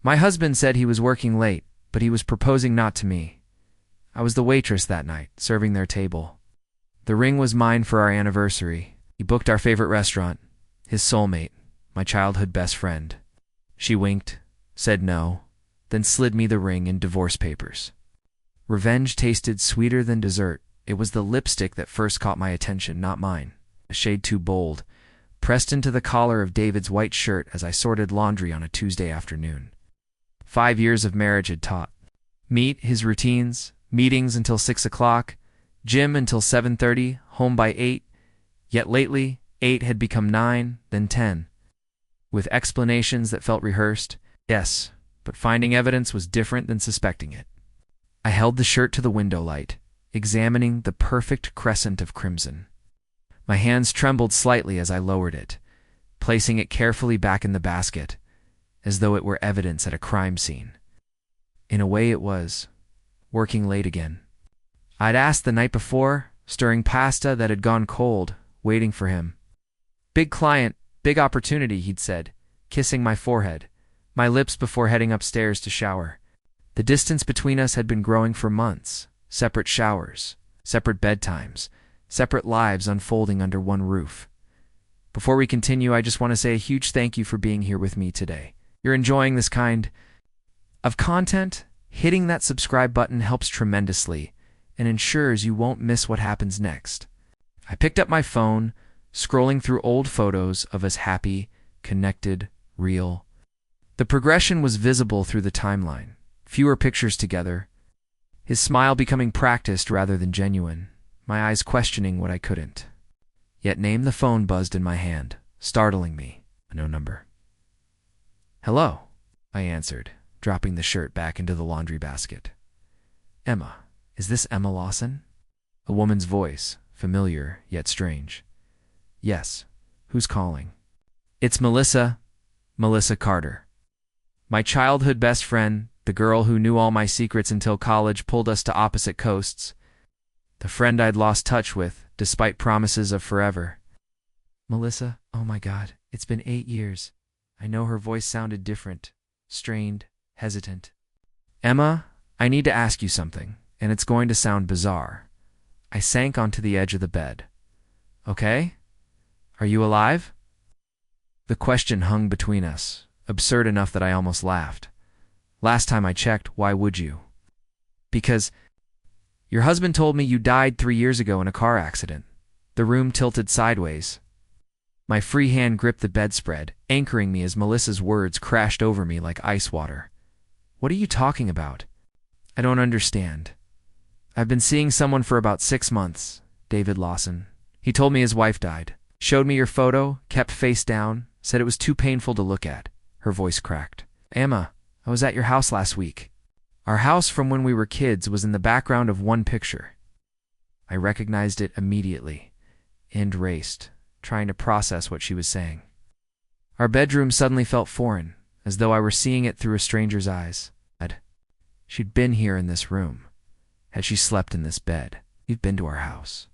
My husband said he was working late, but he was proposing not to me. I was the waitress that night, serving their table. The ring was mine for our anniversary. He booked our favorite restaurant, his soulmate, my childhood best friend. She winked, said no, then slid me the ring and divorce papers. Revenge tasted sweeter than dessert. It was the lipstick that first caught my attention, not mine. A shade too bold, pressed into the collar of David's white shirt as I sorted laundry on a Tuesday afternoon. 5 years of marriage had taught. Meet his routines, meetings until 6 o'clock, gym until 7:30, home by 8, yet lately 8 had become 9, then 10. With explanations that felt rehearsed, yes, but finding evidence was different than suspecting it. I held the shirt to the window light, examining the perfect crescent of crimson. My hands trembled slightly as I lowered it, placing it carefully back in the basket, as though it were evidence at a crime scene. In a way it was. Working late again. I'd asked the night before, stirring pasta that had gone cold, waiting for him. Big client, big opportunity, he'd said, kissing my forehead, my lips before heading upstairs to shower. The distance between us had been growing for months. Separate showers, separate bedtimes, separate lives unfolding under one roof. Before we continue, I just want to say a huge thank you for being here with me today. You're enjoying this kind of content? Hitting that subscribe button helps tremendously and ensures you won't miss what happens next. I picked up my phone, scrolling through old photos of us happy, connected, real. The progression was visible through the timeline. Fewer pictures together, his smile becoming practiced rather than genuine, my eyes questioning what I couldn't. Yet Name the phone buzzed in my hand, startling me. A no number. Hello, I answered, dropping the shirt back into the laundry basket. Emma, is this Emma Lawson? A woman's voice, familiar yet strange. Yes, who's calling? It's Melissa Carter. My childhood best friend, the girl who knew all my secrets until college pulled us to opposite coasts. The friend I'd lost touch with, despite promises of forever. Melissa, oh my God, it's been 8 years. I know her voice sounded different, strained, hesitant. Emma, I need to ask you something, and it's going to sound bizarre. I sank onto the edge of the bed. Okay? Are you alive? The question hung between us, absurd enough that I almost laughed. Last time I checked, why would you? Because your husband told me you died 3 years ago in a car accident. The room tilted sideways. My free hand gripped the bedspread, anchoring me as Melissa's words crashed over me like ice water. What are you talking about? I don't understand. I've been seeing someone for about 6 months, David Lawson. He told me his wife died. Showed me your photo, kept face down, said it was too painful to look at. Her voice cracked. Emma, I was at your house last week. Our house from when we were kids was in the background of one picture. I recognized it immediately, and raced, trying to process what she was saying. Our bedroom suddenly felt foreign, as though I were seeing it through a stranger's eyes. She'd been here in this room. Had she slept in this bed? You've been to our house.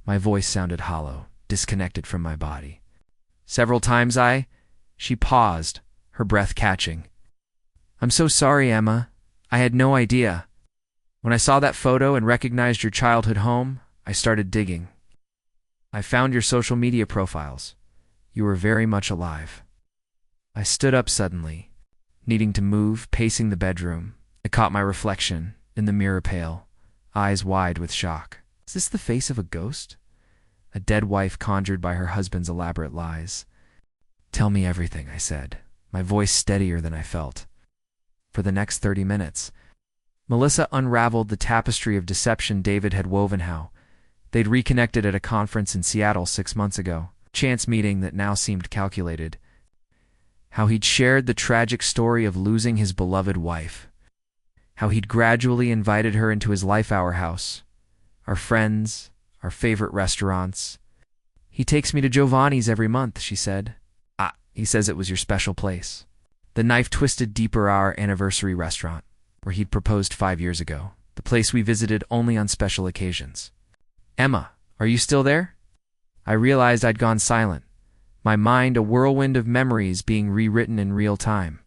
My voice sounded hollow, disconnected from my body. Several times she paused, her breath catching. I'm so sorry, Emma. I had no idea. When I saw that photo and recognized your childhood home, I started digging. I found your social media profiles. You were very much alive. I stood up suddenly, needing to move, pacing the bedroom. I caught my reflection, in the mirror pale, eyes wide with shock. Is this the face of a ghost? A dead wife conjured by her husband's elaborate lies. Tell me everything, I said, my voice steadier than I felt. For the next 30 minutes, Melissa unraveled the tapestry of deception David had woven. How they'd reconnected at a conference in Seattle 6 months ago, chance meeting that now seemed calculated. How he'd shared the tragic story of losing his beloved wife. How he'd gradually invited her into his life, our house, our friends, our favorite restaurants. He takes me to Giovanni's every month, she said. He says it was your special place. The knife twisted deeper, our anniversary restaurant, where he'd proposed 5 years ago, the place we visited only on special occasions. Emma, are you still there? I realized I'd gone silent, my mind a whirlwind of memories being rewritten in real time.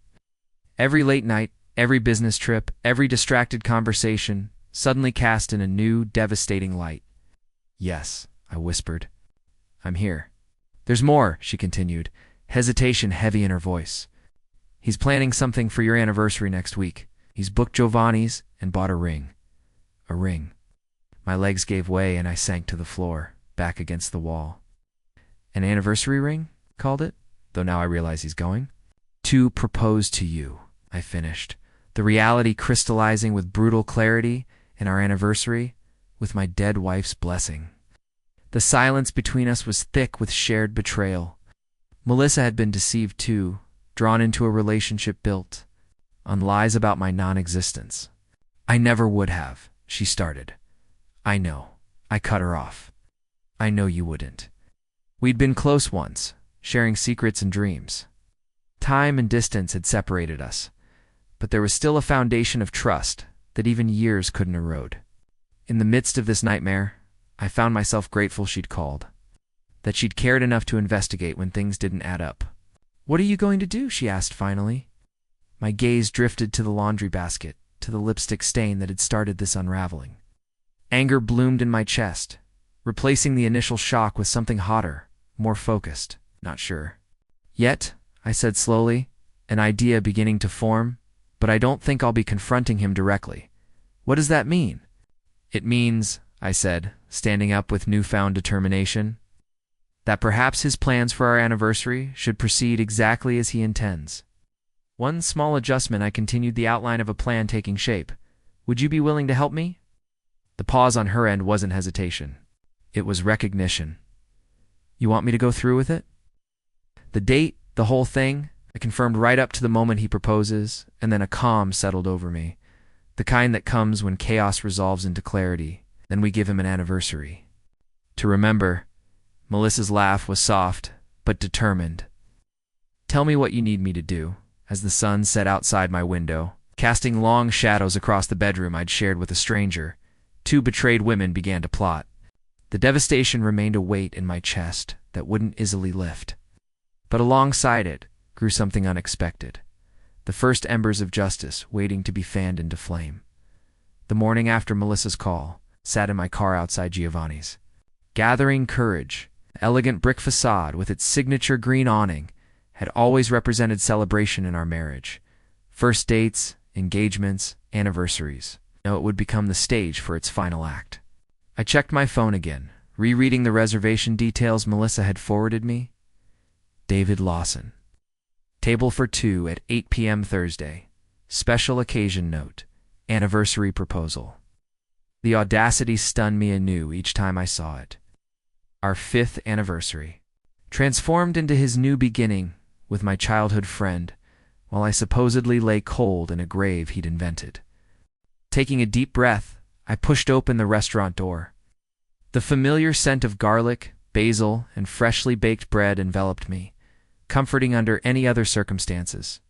Every late night, every business trip, every distracted conversation suddenly cast in a new, devastating light. "Yes," I whispered. "I'm here." "There's more," she continued, hesitation heavy in her voice. "He's planning something for your anniversary next week. He's booked Giovanni's and bought a ring." A ring. My legs gave way and I sank to the floor, back against the wall. "An anniversary ring?" called it, though now I realize he's going. "To propose to you," I finished, the reality crystallizing with brutal clarity in our anniversary, with my dead wife's blessing. The silence between us was thick with shared betrayal. Melissa had been deceived too, drawn into a relationship built on lies about my non-existence. "I never would have," she started. "I know." I cut her off. "I know you wouldn't." We'd been close once, sharing secrets and dreams. Time and distance had separated us, but there was still a foundation of trust that even years couldn't erode. In the midst of this nightmare, I found myself grateful she'd called, that she'd cared enough to investigate when things didn't add up. "What are you going to do?" she asked finally. My gaze drifted to the laundry basket, to the lipstick stain that had started this unraveling. Anger bloomed in my chest, replacing the initial shock with something hotter, more focused, not sure. "Yet," I said slowly, an idea beginning to form, "but I don't think I'll be confronting him directly." "What does that mean?" "It means," I said, standing up with newfound determination, "that perhaps his plans for our anniversary should proceed exactly as he intends." One small adjustment, I continued, the outline of a plan taking shape. "Would you be willing to help me?" The pause on her end wasn't hesitation. It was recognition. "You want me to go through with it?" The date, the whole thing, I confirmed right up to the moment he proposes, and then a calm settled over me, the kind that comes when chaos resolves into clarity. Then we give him an anniversary to remember. Melissa's laugh was soft, but determined. "Tell me what you need me to do," as the sun set outside my window, casting long shadows across the bedroom I'd shared with a stranger. Two betrayed women began to plot. The devastation remained a weight in my chest that wouldn't easily lift. But alongside it grew something unexpected, the first embers of justice waiting to be fanned into flame. The morning after Melissa's call, sat in my car outside Giovanni's. Gathering courage, the elegant brick facade with its signature green awning had always represented celebration in our marriage. First dates, engagements, anniversaries. Now it would become the stage for its final act. I checked my phone again, rereading the reservation details Melissa had forwarded me. David Lawson. Table for 2 at 8 p.m. Thursday. Special occasion note. Anniversary proposal. The audacity stunned me anew each time I saw it. Our 5th anniversary. Transformed into his new beginning with my childhood friend, while I supposedly lay cold in a grave he'd invented. Taking a deep breath, I pushed open the restaurant door. The familiar scent of garlic, basil, and freshly baked bread enveloped me, comforting under any other circumstances.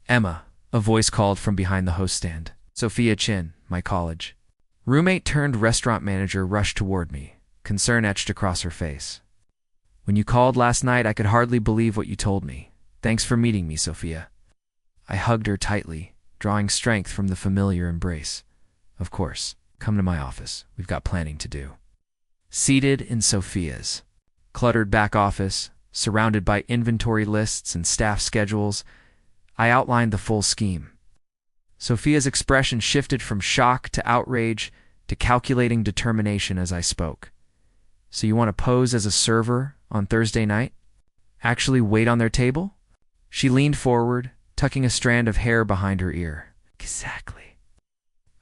"Emma," a voice called from behind the host stand. "Sophia Chin, my college." Roommate turned restaurant manager rushed toward me, concern etched across her face. "When you called last night, I could hardly believe what you told me. Thanks for meeting me, Sophia." I hugged her tightly, drawing strength from the familiar embrace. "Of course. Come to my office. We've got planning to do." Seated in Sophia's cluttered back office, surrounded by inventory lists and staff schedules, I outlined the full scheme. Sophia's expression shifted from shock to outrage to calculating determination as I spoke. "So you want to pose as a server on Thursday night? Actually wait on their table?" She leaned forward, tucking a strand of hair behind her ear. "Exactly.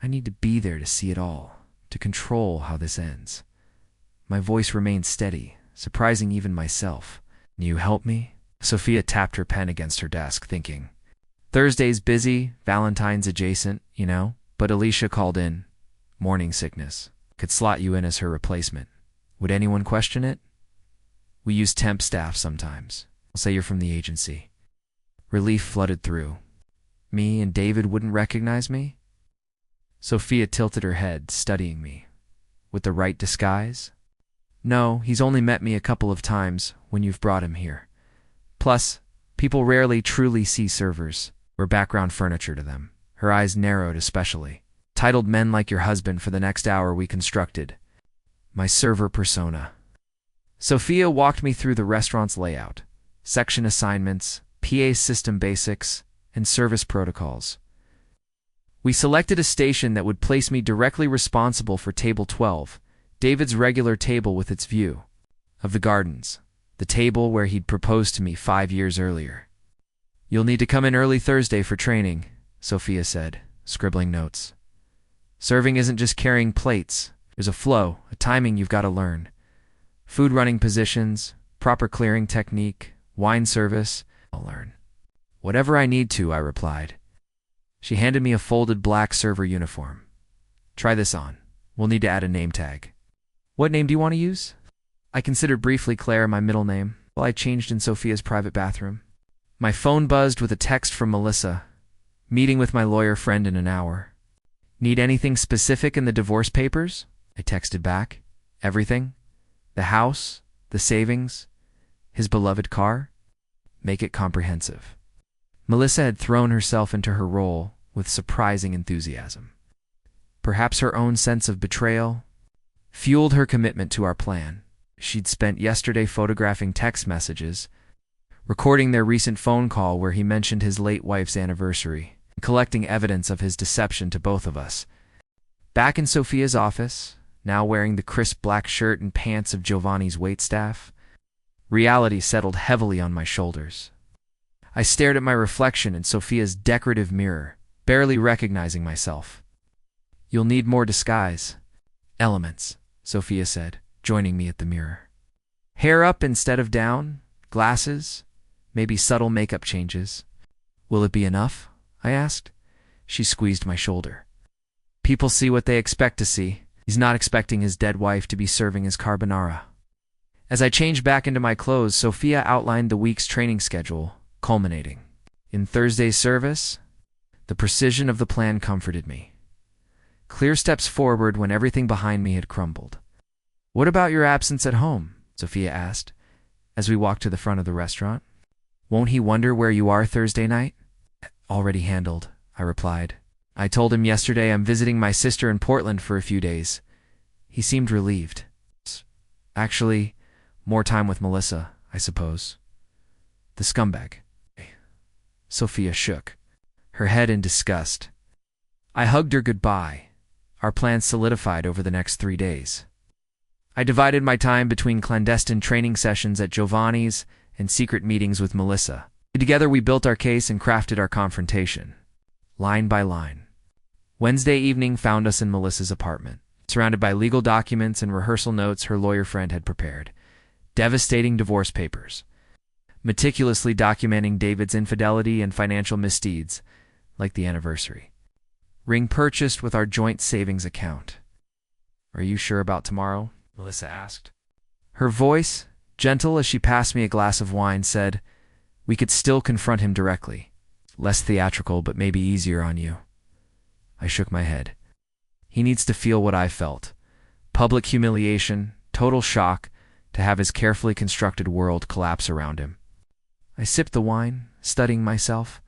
I need to be there to see it all, to control how this ends." My voice remained steady, surprising even myself. "You help me?" Sophia tapped her pen against her desk, thinking. "Thursday's busy, Valentine's adjacent, you know, but Alicia called in. Morning sickness. Could slot you in as her replacement. Would anyone question it? We use temp staff sometimes. I'll say you're from the agency." Relief flooded through. Me and David wouldn't recognize me? Sophia tilted her head, studying me. With the right disguise? "No, he's only met me a couple of times when you've brought him here. Plus, people rarely truly see servers. were background furniture to them. Her eyes narrowed especially. Titled Men Like Your Husband for the next hour we constructed my server persona. Sophia walked me through the restaurant's layout, section assignments, PA system basics, and service protocols. We selected a station that would place me directly responsible for table 12, David's regular table with its view of the gardens, the table where he'd proposed to me 5 years earlier. "You'll need to come in early Thursday for training," Sophia said, scribbling notes. "Serving isn't just carrying plates. There's a flow, a timing you've got to learn. Food running positions, proper clearing technique, wine service, I'll learn." "Whatever I need to," I replied. She handed me a folded black server uniform. "Try this on. We'll need to add a name tag." "What name do you want to use?" I considered briefly Claire my middle name, while I changed in Sophia's private bathroom. My phone buzzed with a text from Melissa. "Meeting with my lawyer friend in an hour." "Need anything specific in the divorce papers?" I texted back. "Everything? The house, the savings, his beloved car? Make it comprehensive." Melissa had thrown herself into her role with surprising enthusiasm. Perhaps her own sense of betrayal fueled her commitment to our plan. She'd spent yesterday photographing text messages, recording their recent phone call where he mentioned his late wife's anniversary, and collecting evidence of his deception to both of us. Back in Sophia's office, now wearing the crisp black shirt and pants of Giovanni's waitstaff, reality settled heavily on my shoulders. I stared at my reflection in Sophia's decorative mirror, barely recognizing myself. "You'll need more disguise elements," Sophia said, joining me at the mirror. "Hair up instead of down, glasses, maybe subtle makeup changes." "Will it be enough?" I asked. She squeezed my shoulder. "People see what they expect to see. He's not expecting his dead wife to be serving his carbonara." As I changed back into my clothes, Sophia outlined the week's training schedule, culminating in Thursday's service. The precision of the plan comforted me. Clear steps forward when everything behind me had crumbled. "What about your absence at home?" Sophia asked, as we walked to the front of the restaurant. "Won't he wonder where you are Thursday night?" "Already handled," I replied. "I told him yesterday I'm visiting my sister in Portland for a few days." He seemed relieved. "Actually, more time with Melissa, I suppose." "The scumbag." Sophia shook, her head in disgust. I hugged her goodbye. Our plans solidified over the next 3 days. I divided my time between clandestine training sessions at Giovanni's and secret meetings with Melissa. Together we built our case and crafted our confrontation, line by line. Wednesday evening found us in Melissa's apartment, surrounded by legal documents and rehearsal notes her lawyer friend had prepared. Devastating divorce papers, meticulously documenting David's infidelity and financial misdeeds, like the anniversary. Ring purchased with our joint savings account. "Are you sure about tomorrow?" Melissa asked. Her voice, gentle as she passed me a glass of wine, said, "We could still confront him directly. Less theatrical, but maybe easier on you." I shook my head. "He needs to feel what I felt. Public humiliation, total shock, to have his carefully constructed world collapse around him." I sipped the wine, studying myself.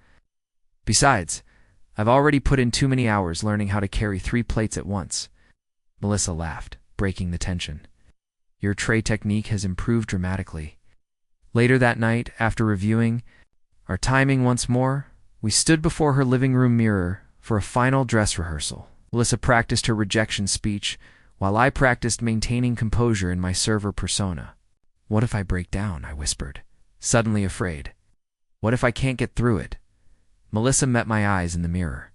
"Besides, I've already put in too many hours learning how to carry 3 plates at once." Melissa laughed, breaking the tension. "Your tray technique has improved dramatically." Later that night, after reviewing our timing once more, we stood before her living room mirror for a final dress rehearsal. Melissa practiced her rejection speech, while I practiced maintaining composure in my server persona. "What if I break down?" I whispered, suddenly afraid. "What if I can't get through it?" Melissa met my eyes in the mirror.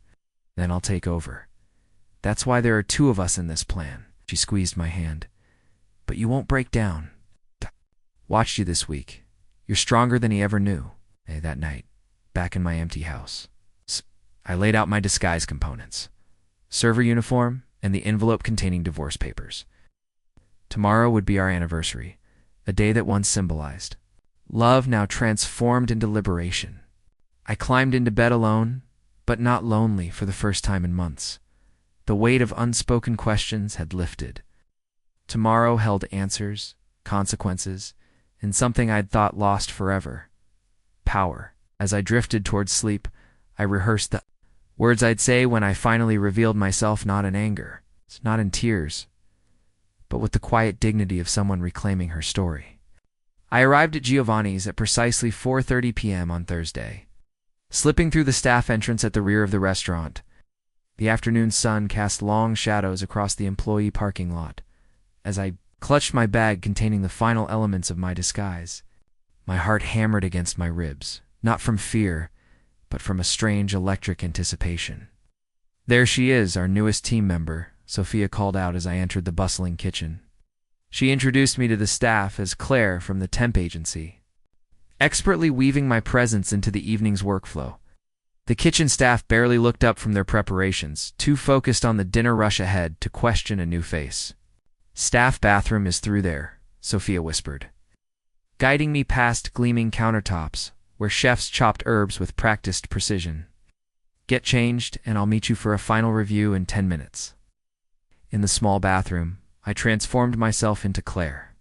"Then I'll take over. That's why there are 2 of us in this plan." She squeezed my hand. "But you won't break down. Watched you this week. You're stronger than he ever knew." That night, back in my empty house, I laid out my disguise components: server uniform and the envelope containing divorce papers. Tomorrow would be our anniversary, a day that once symbolized love, now transformed into liberation. I climbed into bed alone, but not lonely for the first time in months. The weight of unspoken questions had lifted. Tomorrow held answers, consequences, and something I'd thought lost forever: power. As I drifted towards sleep, I rehearsed the words I'd say when I finally revealed myself, not in anger, not in tears, but with the quiet dignity of someone reclaiming her story. I arrived at Giovanni's at precisely 4:30 p.m. on Thursday. Slipping through the staff entrance at the rear of the restaurant, the afternoon sun cast long shadows across the employee parking lot. As I clutched my bag containing the final elements of my disguise, my heart hammered against my ribs, not from fear, but from a strange electric anticipation. "There she is, our newest team member," Sophia called out as I entered the bustling kitchen. She introduced me to the staff as Claire from the temp agency, expertly weaving my presence into the evening's workflow. The kitchen staff barely looked up from their preparations, too focused on the dinner rush ahead to question a new face. "Staff bathroom is through there," Sophia whispered, guiding me past gleaming countertops where chefs chopped herbs with practiced precision. "Get changed, and I'll meet you for a final review in 10 minutes. In the small bathroom, I transformed myself into Claire.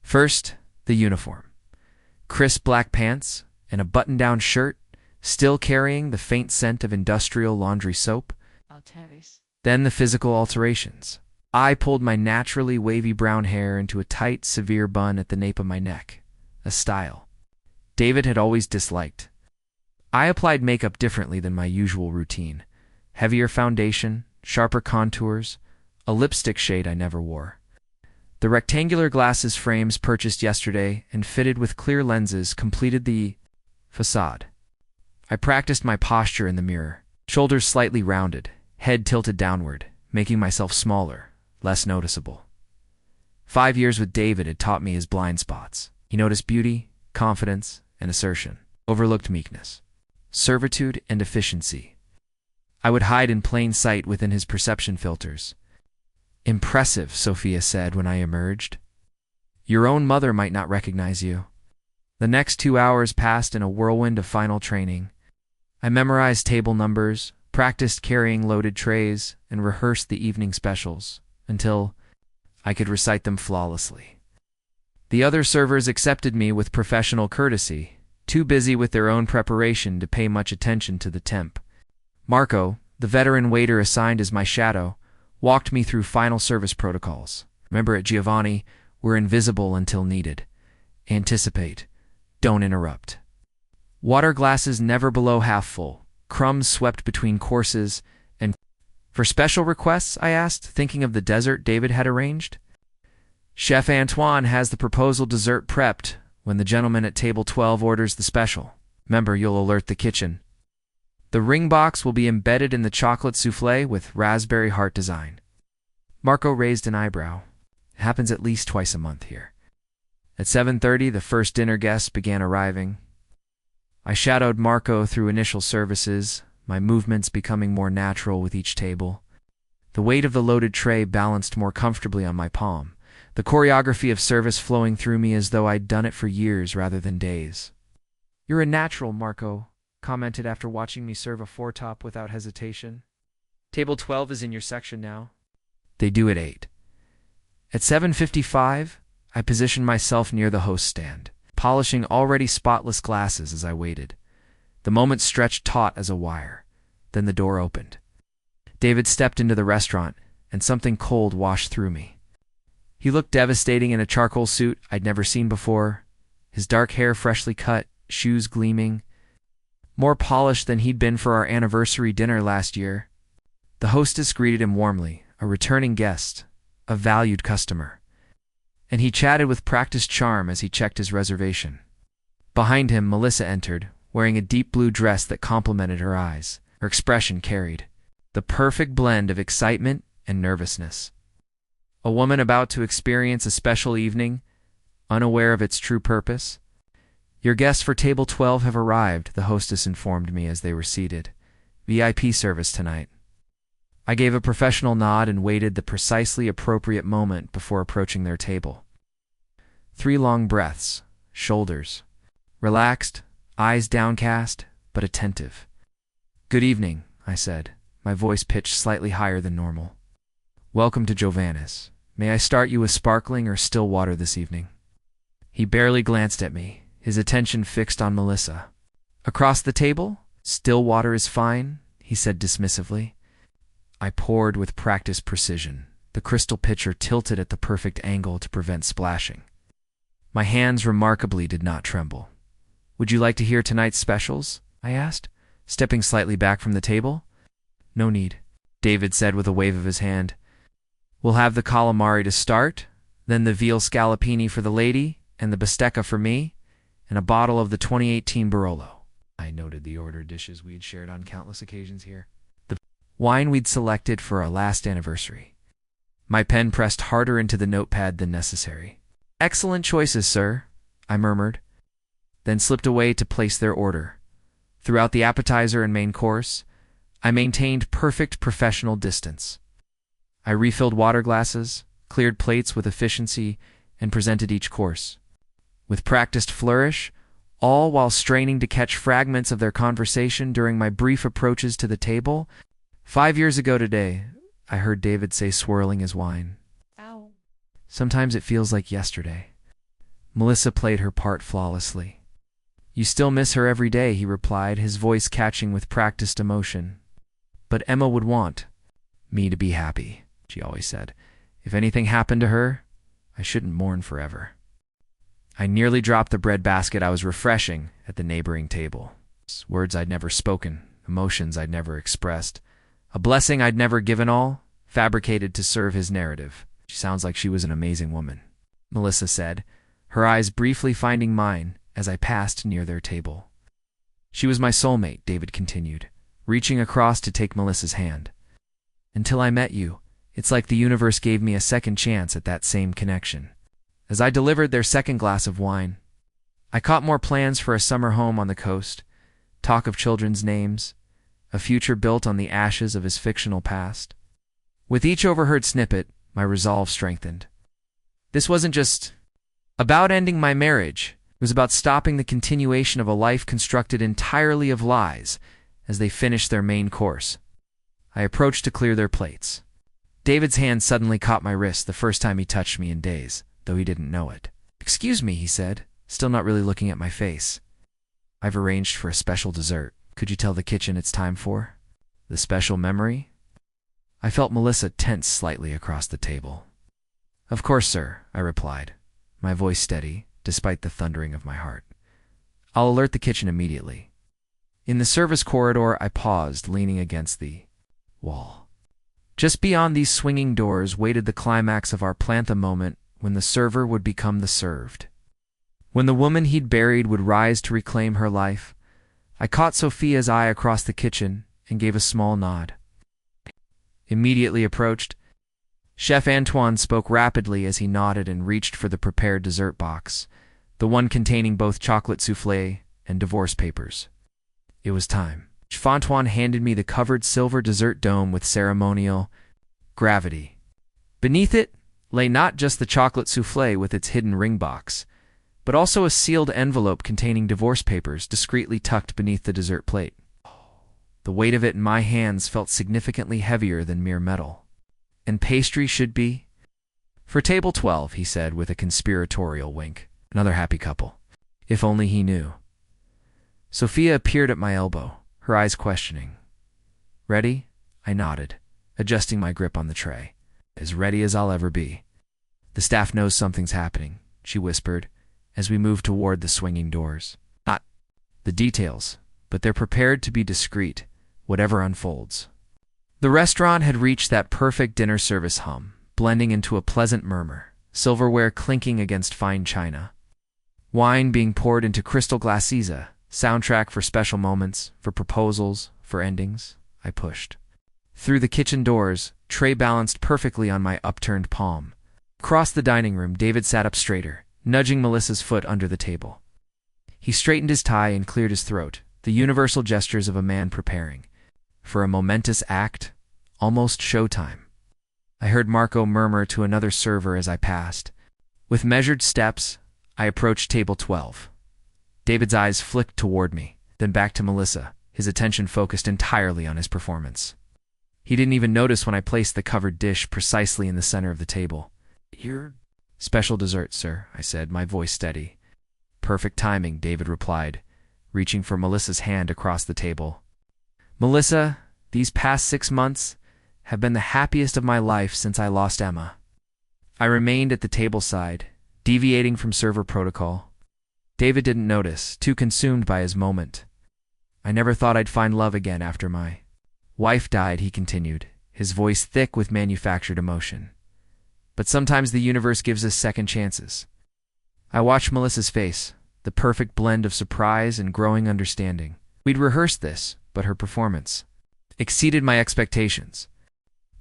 First, the uniform. Crisp black pants and a button-down shirt, still carrying the faint scent of industrial laundry soap. Then the physical alterations. I pulled my naturally wavy brown hair into a tight, severe bun at the nape of my neck, a style David had always disliked. I applied makeup differently than my usual routine. Heavier foundation, sharper contours, a lipstick shade I never wore. The rectangular glasses frames purchased yesterday and fitted with clear lenses completed the facade. I practiced my posture in the mirror, shoulders slightly rounded, head tilted downward, making myself smaller, less noticeable. 5 years with David had taught me his blind spots. He noticed beauty, confidence, and assertion, overlooked meekness, servitude, and efficiency. I would hide in plain sight within his perception filters. "Impressive," Sophia said when I emerged. "Your own mother might not recognize you." The next 2 hours passed in a whirlwind of final training. I memorized table numbers, practiced carrying loaded trays, and rehearsed the evening specials, until I could recite them flawlessly. The other servers accepted me with professional courtesy, too busy with their own preparation to pay much attention to the temp. Marco, the veteran waiter assigned as my shadow, walked me through final service protocols. Remember, at Giovanni, we're invisible until needed. Anticipate. Don't interrupt. Water glasses never below half full, crumbs swept between courses, and "For special requests?" I asked, thinking of the dessert David had arranged. "Chef Antoine has the proposal dessert prepped when the gentleman at table 12 orders the special. Remember, you'll alert the kitchen. The ring box will be embedded in the chocolate soufflé with raspberry heart design." Marco raised an eyebrow. "It happens at least twice a month here." At 7:30, the first dinner guests began arriving. I shadowed Marco through initial services, my movements becoming more natural with each table. The weight of the loaded tray balanced more comfortably on my palm, the choreography of service flowing through me as though I'd done it for years rather than days. "You're a natural," Marco commented after watching me serve a four-top without hesitation. "Table 12 is in your section now." They do at 8. At 7:55, I positioned myself near the host stand, polishing already spotless glasses as I waited. The moment stretched taut as a wire. Then the door opened. David stepped into the restaurant, and something cold washed through me. He looked devastating in a charcoal suit I'd never seen before, his dark hair freshly cut, shoes gleaming, more polished than he'd been for our anniversary dinner last year. The hostess greeted him warmly, a returning guest, a valued customer, and he chatted with practiced charm as he checked his reservation. Behind him, Melissa entered, wearing a deep blue dress that complemented her eyes. Her expression carried the perfect blend of excitement and nervousness. A woman about to experience a special evening, unaware of its true purpose. "Your guests for table 12 have arrived," the hostess informed me as they were seated. "VIP service tonight." I gave a professional nod and waited the precisely appropriate moment before approaching their table. 3 long breaths, shoulders relaxed, eyes downcast, but attentive. "Good evening," I said, my voice pitched slightly higher than normal. "Welcome to Giovanni's. May I start you with sparkling or still water this evening?" He barely glanced at me, his attention fixed on Melissa. Across the table, Still water is fine, he said dismissively. I poured with practiced precision. The crystal pitcher tilted at the perfect angle to prevent splashing. My hands remarkably did not tremble. Would you like to hear tonight's specials? I asked, stepping slightly back from the table. No need, David said with a wave of his hand. We'll have the calamari to start, then the veal scallopini for the lady, and the bistecca for me, and a bottle of the 2018 Barolo. I noted the ordered dishes we'd shared on countless occasions here. The wine we'd selected for our last anniversary. My pen pressed harder into the notepad than necessary. Excellent choices, sir, I murmured, then slipped away to place their order. Throughout the appetizer and main course, I maintained perfect professional distance. I refilled water glasses, cleared plates with efficiency, and presented each course. With practiced flourish, all while straining to catch fragments of their conversation during my brief approaches to the table. 5 years ago today, I heard David say, swirling his wine. Ow. Sometimes it feels like yesterday. Melissa played her part flawlessly. You still miss her every day, he replied, his voice catching with practiced emotion. But Emma would want me to be happy, she always said. If anything happened to her, I shouldn't mourn forever. I nearly dropped the bread basket I was refreshing at the neighboring table. Words I'd never spoken, emotions I'd never expressed, a blessing I'd never given all, fabricated to serve his narrative. She sounds like she was an amazing woman, Melissa said, her eyes briefly finding mine as I passed near their table. She was my soulmate, David continued, reaching across to take Melissa's hand. Until I met you, it's like the universe gave me a second chance at that same connection. As I delivered their second glass of wine, I caught more plans for a summer home on the coast, talk of children's names, a future built on the ashes of his fictional past. With each overheard snippet, my resolve strengthened. This wasn't just about ending my marriage. It was about stopping the continuation of a life constructed entirely of lies as they finished their main course. I approached to clear their plates. David's hand suddenly caught my wrist the first time he touched me in days, though he didn't know it. Excuse me, he said, still not really looking at my face. I've arranged for a special dessert. Could you tell the kitchen it's time for? The special memory? I felt Melissa tense slightly across the table. Of course, sir, I replied, my voice steady, despite the thundering of my heart. I'll alert the kitchen immediately. In the service corridor, I paused, leaning against the wall. Just beyond these swinging doors waited the climax of our plantha moment, when the server would become the served. When the woman he'd buried would rise to reclaim her life, I caught Sophia's eye across the kitchen and gave a small nod. Immediately approached, Chef Antoine spoke rapidly as he nodded and reached for the prepared dessert box, the one containing both chocolate soufflé and divorce papers. It was time. Chef Antoine handed me the covered silver dessert dome with ceremonial gravity. Beneath it lay not just the chocolate soufflé with its hidden ring box, but also a sealed envelope containing divorce papers discreetly tucked beneath the dessert plate. The weight of it in my hands felt significantly heavier than mere metal. And pastry should be? For table 12, he said with a conspiratorial wink. Another happy couple. If only he knew. Sophia appeared at my elbow, her eyes questioning. Ready? I nodded, adjusting my grip on the tray. As ready as I'll ever be. The staff knows something's happening, she whispered, as we moved toward the swinging doors. Not the details, but they're prepared to be discreet, whatever unfolds. The restaurant had reached that perfect dinner service hum, blending into a pleasant murmur, silverware clinking against fine china. Wine being poured into crystal glasseza, soundtrack for special moments, for proposals, for endings. I pushed. Through the kitchen doors, tray balanced perfectly on my upturned palm. Across the dining room, David sat up straighter, nudging Melissa's foot under the table. He straightened his tie and cleared his throat, the universal gestures of a man preparing for a momentous act, almost showtime. I heard Marco murmur to another server as I passed. With measured steps, I approached table 12. David's eyes flicked toward me, then back to Melissa, his attention focused entirely on his performance. He didn't even notice when I placed the covered dish precisely in the center of the table. Your special dessert, sir, I said, my voice steady. Perfect timing, David replied, reaching for Melissa's hand across the table. Melissa, these past 6 months have been the happiest of my life since I lost Emma. I remained at the table side, deviating from server protocol. David didn't notice, too consumed by his moment. I never thought I'd find love again after my wife died, he continued, his voice thick with manufactured emotion. But sometimes the universe gives us second chances. I watched Melissa's face, the perfect blend of surprise and growing understanding. We'd rehearsed this, but her performance exceeded my expectations.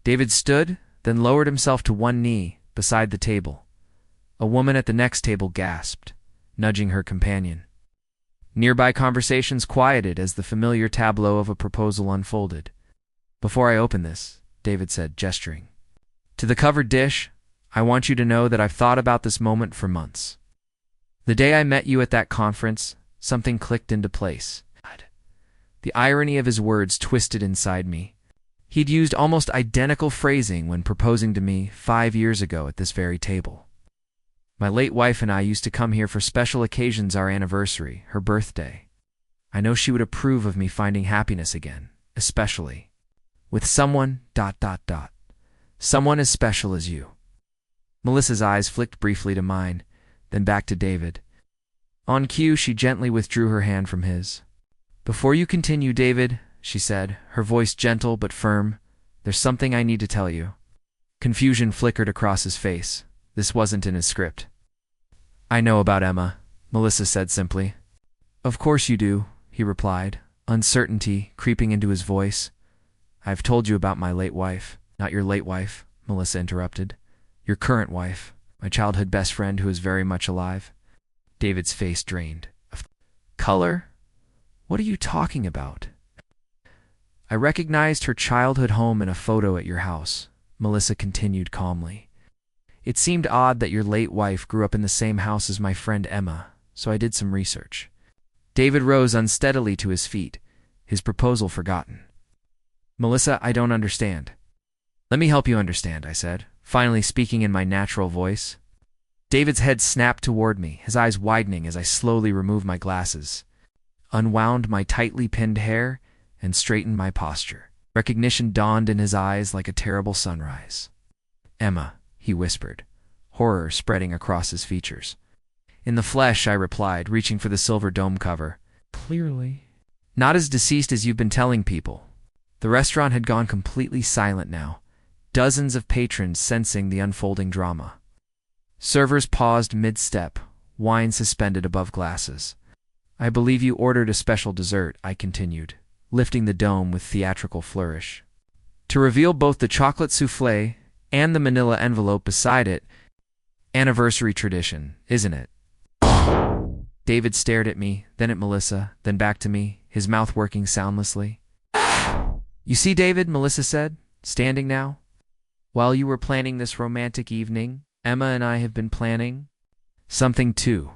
David stood, then lowered himself to one knee beside the table. A woman at the next table gasped, nudging her companion. Nearby conversations quieted as the familiar tableau of a proposal unfolded. Before I open this, David said, gesturing to the covered dish, I want you to know that I've thought about this moment for months. The day I met you at that conference, something clicked into place. The irony of his words twisted inside me. He'd used almost identical phrasing when proposing to me 5 years ago at this very table. My late wife and I used to come here for special occasions, our anniversary, her birthday. I know she would approve of me finding happiness again, especially with someone, someone as special as you. Melissa's eyes flicked briefly to mine, then back to David. On cue, she gently withdrew her hand from his. Before you continue, David, she said, her voice gentle but firm, there's something I need to tell you. Confusion flickered across his face. This wasn't in his script. I know about Emma, Melissa said simply. Of course you do, he replied, uncertainty creeping into his voice. I've told you about my late wife. Not your late wife, Melissa interrupted. Your current wife, my childhood best friend who is very much alive. David's face drained. Color? What are you talking about? I recognized her childhood home in a photo at your house, Melissa continued calmly. It seemed odd that your late wife grew up in the same house as my friend Emma, so I did some research. David rose unsteadily to his feet, his proposal forgotten. Melissa, I don't understand. Let me help you understand, I said, finally speaking in my natural voice. David's head snapped toward me, his eyes widening as I slowly removed my glasses, unwound my tightly pinned hair, and straightened my posture. Recognition dawned in his eyes like a terrible sunrise. Emma, he whispered, horror spreading across his features. In the flesh, I replied, reaching for the silver dome cover. Clearly. Not as deceased as you've been telling people. The restaurant had gone completely silent now, dozens of patrons sensing the unfolding drama. Servers paused mid-step, wine suspended above glasses. I believe you ordered a special dessert, I continued, lifting the dome with theatrical flourish. To reveal both the chocolate soufflé and the manila envelope beside it. Anniversary tradition, isn't it? David stared at me, then at Melissa, then back to me, his mouth working soundlessly. You see, David, Melissa said, standing now. While you were planning this romantic evening, Emma and I have been planning something too.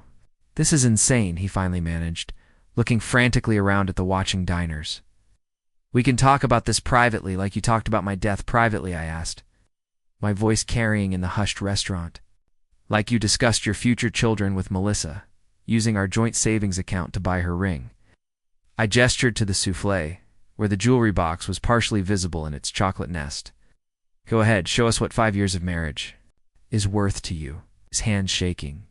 This is insane, he finally managed, looking frantically around at the watching diners. We can talk about this privately like you talked about my death privately, I asked, my voice carrying in the hushed restaurant. Like you discussed your future children with Melissa, using our joint savings account to buy her ring. I gestured to the soufflé, where the jewelry box was partially visible in its chocolate nest. Go ahead, show us what 5 years of marriage is worth to you, his hands shaking.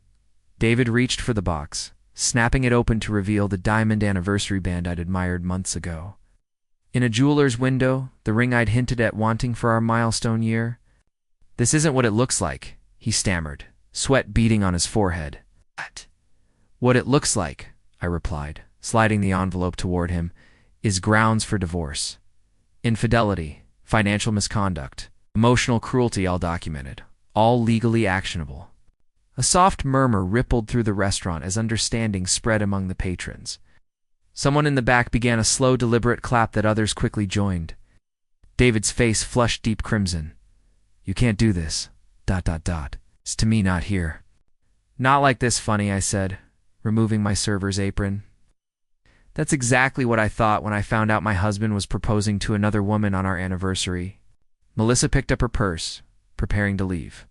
David reached for the box, snapping it open to reveal the diamond anniversary band I'd admired months ago. In a jeweler's window, the ring I'd hinted at wanting for our milestone year. This isn't what it looks like, he stammered, sweat beading on his forehead. What it looks like, I replied, sliding the envelope toward him, is grounds for divorce. Infidelity, financial misconduct, emotional cruelty all documented, all legally actionable. A soft murmur rippled through the restaurant as understanding spread among the patrons. Someone in the back began a slow, deliberate clap that others quickly joined. David's face flushed deep crimson. You can't do this. ... It's to me, not here. Not like this, Funny, I said, removing my server's apron. That's exactly what I thought when I found out my husband was proposing to another woman on our anniversary. Melissa picked up her purse, preparing to leave.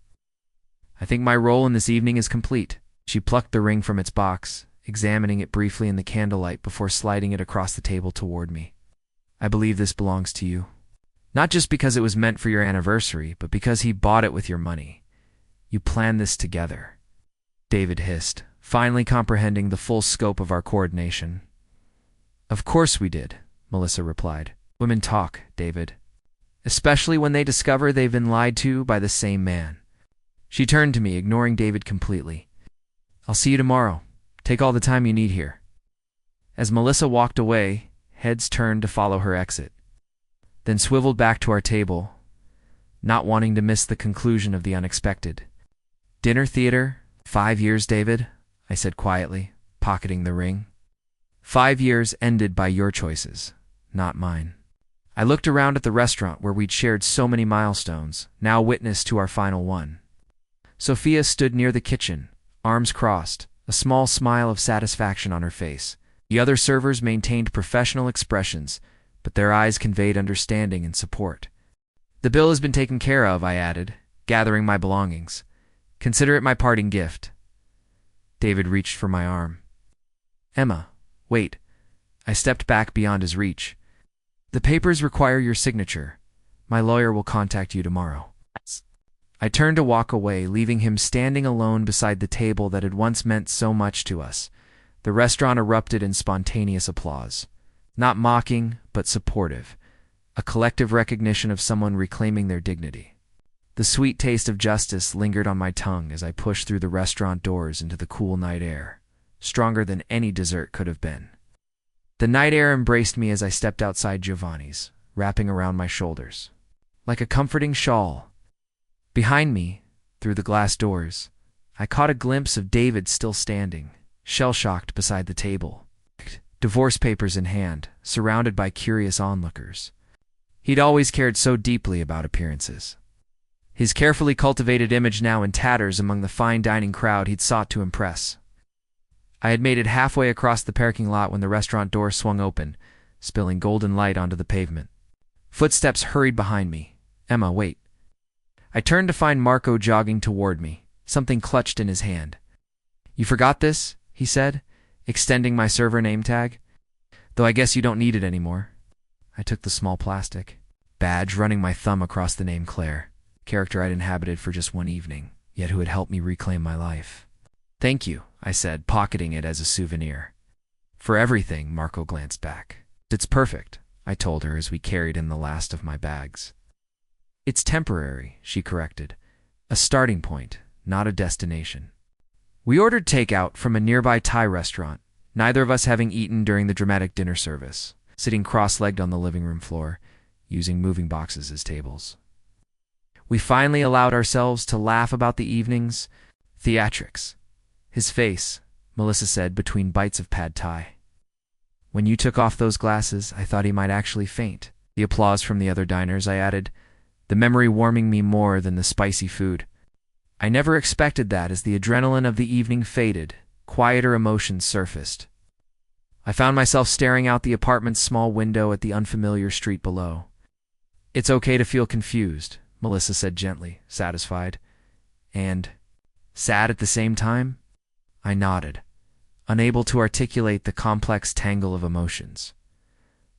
I think my role in this evening is complete. She plucked the ring from its box, examining it briefly in the candlelight before sliding it across the table toward me. I believe this belongs to you. Not just because it was meant for your anniversary, but because he bought it with your money. You planned this together. David hissed, finally comprehending the full scope of our coordination. Of course we did, Melissa replied. Women talk, David. Especially when they discover they've been lied to by the same man. She turned to me, ignoring David completely. I'll see you tomorrow. Take all the time you need here. As Melissa walked away, heads turned to follow her exit, then swiveled back to our table, not wanting to miss the conclusion of the unexpected. Dinner theater, 5 years, David, I said quietly, pocketing the ring. 5 years ended by your choices, not mine. I looked around at the restaurant where we'd shared so many milestones, now witness to our final one. Sophia stood near the kitchen, arms crossed, a small smile of satisfaction on her face. The other servers maintained professional expressions, but their eyes conveyed understanding and support. The bill has been taken care of, I added, gathering my belongings. Consider it my parting gift. David reached for my arm. Emma, wait. I stepped back beyond his reach. The papers require your signature. My lawyer will contact you tomorrow. I turned to walk away, leaving him standing alone beside the table that had once meant so much to us. The restaurant erupted in spontaneous applause. Not mocking, but supportive. A collective recognition of someone reclaiming their dignity. The sweet taste of justice lingered on my tongue as I pushed through the restaurant doors into the cool night air, stronger than any dessert could have been. The night air embraced me as I stepped outside Giovanni's, wrapping around my shoulders. Like a comforting shawl. Behind me, through the glass doors, I caught a glimpse of David still standing, shell-shocked beside the table, divorce papers in hand, surrounded by curious onlookers. He'd always cared so deeply about appearances. His carefully cultivated image now in tatters among the fine dining crowd he'd sought to impress. I had made it halfway across the parking lot when the restaurant door swung open, spilling golden light onto the pavement. Footsteps hurried behind me. Emma, wait. I turned to find Marco jogging toward me, something clutched in his hand. You forgot this? He said, extending my server name tag. Though I guess you don't need it anymore. I took the small plastic badge, running my thumb across the name Claire, character I'd inhabited for just one evening, yet who had helped me reclaim my life. Thank you, I said, pocketing it as a souvenir. For everything, Marco glanced back. It's perfect, I told her as we carried in the last of my bags. It's temporary, she corrected. A starting point, not a destination. We ordered takeout from a nearby Thai restaurant, neither of us having eaten during the dramatic dinner service, sitting cross-legged on the living room floor, using moving boxes as tables. We finally allowed ourselves to laugh about the evening's theatrics. His face, Melissa said between bites of pad thai. When you took off those glasses, I thought he might actually faint. The applause from the other diners, I added, the memory warming me more than the spicy food. I never expected that as the adrenaline of the evening faded, quieter emotions surfaced. I found myself staring out the apartment's small window at the unfamiliar street below. It's okay to feel confused, Melissa said gently, satisfied. And sad at the same time? I nodded, unable to articulate the complex tangle of emotions.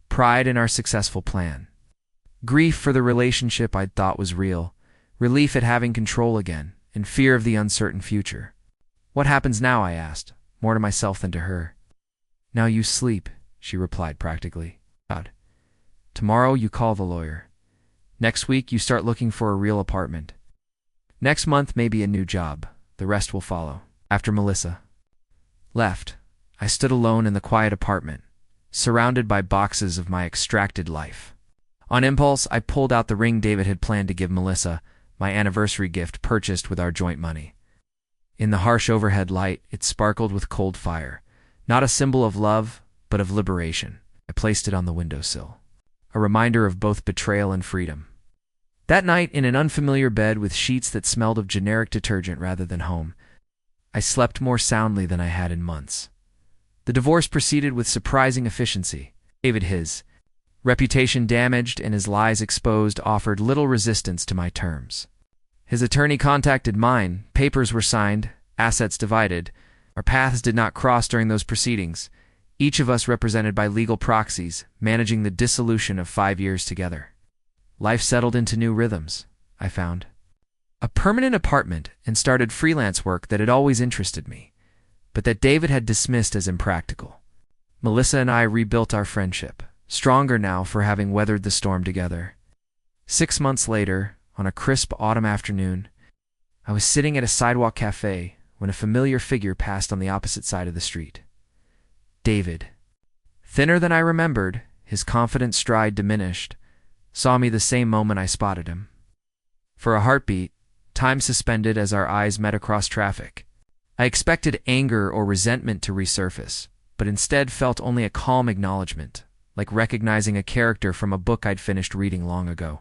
Pride in our successful plan. Grief for the relationship I'd thought was real, relief at having control again, and fear of the uncertain future. What happens now, I asked, more to myself than to her. Now you sleep, she replied practically. God. Tomorrow you call the lawyer. Next week you start looking for a real apartment. Next month maybe a new job. The rest will follow. After Melissa left, I stood alone in the quiet apartment, surrounded by boxes of my extracted life. On impulse, I pulled out the ring David had planned to give Melissa, my anniversary gift purchased with our joint money. In the harsh overhead light, it sparkled with cold fire, not a symbol of love, but of liberation. I placed it on the windowsill, a reminder of both betrayal and freedom. That night, in an unfamiliar bed with sheets that smelled of generic detergent rather than home, I slept more soundly than I had in months. The divorce proceeded with surprising efficiency. David, his reputation damaged and his lies exposed, offered little resistance to my terms. His attorney contacted mine, papers were signed, assets divided, Our paths did not cross during those proceedings, each of us represented by legal proxies, managing the dissolution of 5 years together. Life settled into new rhythms, I found. A permanent apartment and started freelance work that had always interested me, but that David had dismissed as impractical. Melissa and I rebuilt our friendship, stronger now for having weathered the storm together. 6 months later, on a crisp autumn afternoon, I was sitting at a sidewalk cafe when a familiar figure passed on the opposite side of the street. David, thinner than I remembered, his confident stride diminished, saw me the same moment I spotted him. For a heartbeat, time suspended as our eyes met across traffic. I expected anger or resentment to resurface, but instead felt only a calm acknowledgement, like recognizing a character from a book I'd finished reading long ago.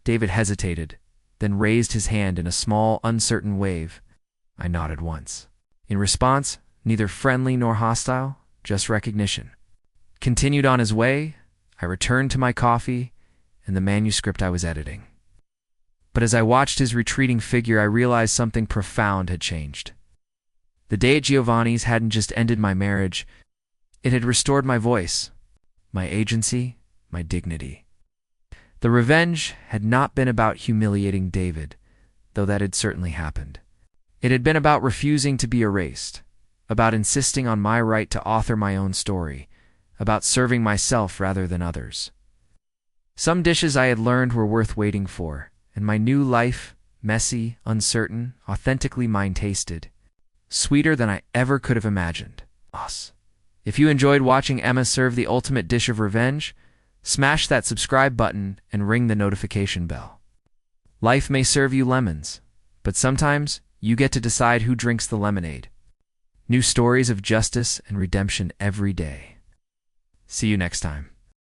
David hesitated, then raised his hand in a small, uncertain wave. I nodded once. In response, neither friendly nor hostile, just recognition. Continued on his way, I returned to my coffee and the manuscript I was editing. But as I watched his retreating figure, I realized something profound had changed. The day at Giovanni's hadn't just ended my marriage, it had restored my voice, my agency, my dignity. The revenge had not been about humiliating David, though that had certainly happened. It had been about refusing to be erased, about insisting on my right to author my own story, about serving myself rather than others. Some dishes I had learned were worth waiting for, and my new life, messy, uncertain, authentically mine tasted, sweeter than I ever could have imagined. If you enjoyed watching Emma serve the ultimate dish of revenge, smash that subscribe button and ring the notification bell. Life may serve you lemons, but sometimes you get to decide who drinks the lemonade. New stories of justice and redemption every day. See you next time.